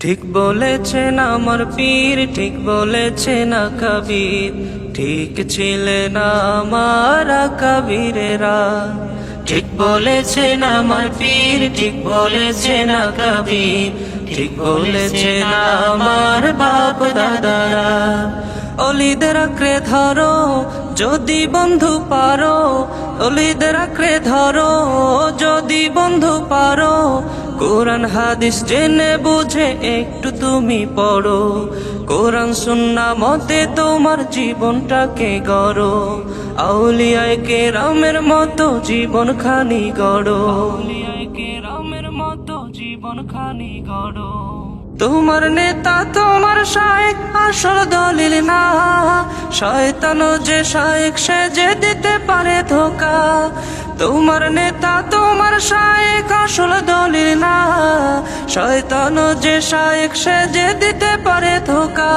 ঠিক বলেছেন আমার পীর, ঠিক বলেছেন কবির, ঠিক ছিলেন আমার কবিরেরা। ঠিক বলেছেন আমার পীর, ঠিক বলেছেন কবির, ঠিক বলেছেন আমার বাপ দাদারা। অলিদের আঁকড়ে ধরো যদি বন্ধু পারো, অলিদের আঁকড়ে ধরো যদি বন্ধু পারো। কোরআন হাদিস জেনে বুঝে একটু তুমি পড়ো, কোরআন সুন্নাহ মতে তোমার জীবনটাকে গড়ো। আউলিয়ায়ে কেরামের মতো জীবন খানি গড়ো, আউলিয়ায়ে কেরামের মতো জীবন খানি গড়ো। তোমার নেতা তোমার শায়েখ আসল দলিল না, শয়তান যে শায়েখ সে যে দিতে পারে ধোঁকা। তোমার নেতা তোমার শায়েখ আসল দলিল না, শয়তান যে শায়েখ সে যে দিতে পারে ধোঁকা।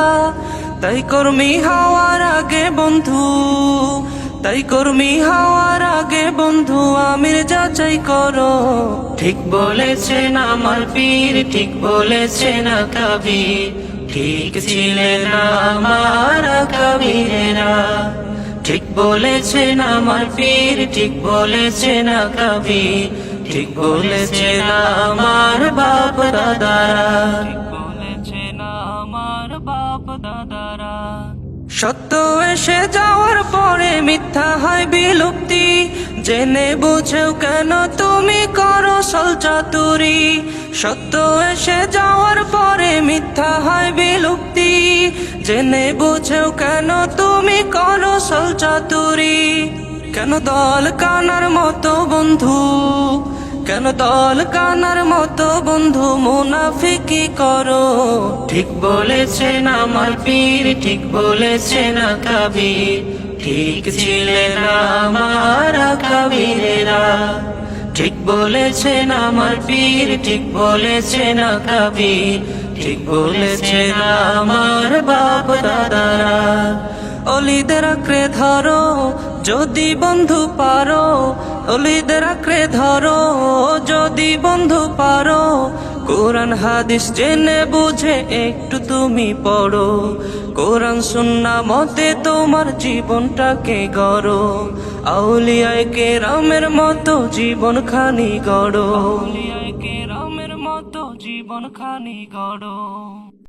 তাই কর্মী হওয়ার আগে বন্ধু, তাই কর্মী হওয়ার আগে বন্ধু আমির যাচাই করো। ঠিক বলেছেন আমার পীর, ঠিক বলেছেন কবির, ঠিক ছিলেন আমার কবিরেরা। ঠিক বলেছেন আমার পীর, ঠিক বলেছেন কবির, ঠিক বলেছেন আমার বাপ দাদারা, ঠিক বলেছেন আমার বাপ দাদারা। সত্য এসে যাওয়ার পরে মিথ্যা হয় বিলুপ্তি, জেনে বুঝেও কেন তুমি করো ছলচাতুরি। সত্য এসে যাওয়ার পরে মিথ্যা হয় বিলুপ্তি, জেনে বুঝেও কেন তুমি করো ছলচাতুরি। কেন দল কানার মতো বন্ধু, কেন দল কানার মতো বন্ধু মুনাফিকি করো। ঠিক বলেছেন আমার পীর, ঠিক বলেছেন কবির, ঠিক ছিলেন আমার কবিরেরা। ঠিক বলেছেন আমার পীর, ঠিক বলেছেন কবির, ঠিক বলেছেন আমার বাপ দাদারা। অলিদের আঁকড়ে ধরো যদি বন্ধু পারো, অলিদের আঁকড়ে ধরো যদি বন্ধু পারো। কোরআন হাদিস জেনে বুঝে একটু তুমি পড়ো, কোরআন সুন্নাহ মতে তোমার জীবনটাকে গড়ো। আউলিয়ায়ে কেরামের মতো জীবন খানি গড়ো, আউলিয়ায়ে কেরামের মতো জীবন খানি গড়ো।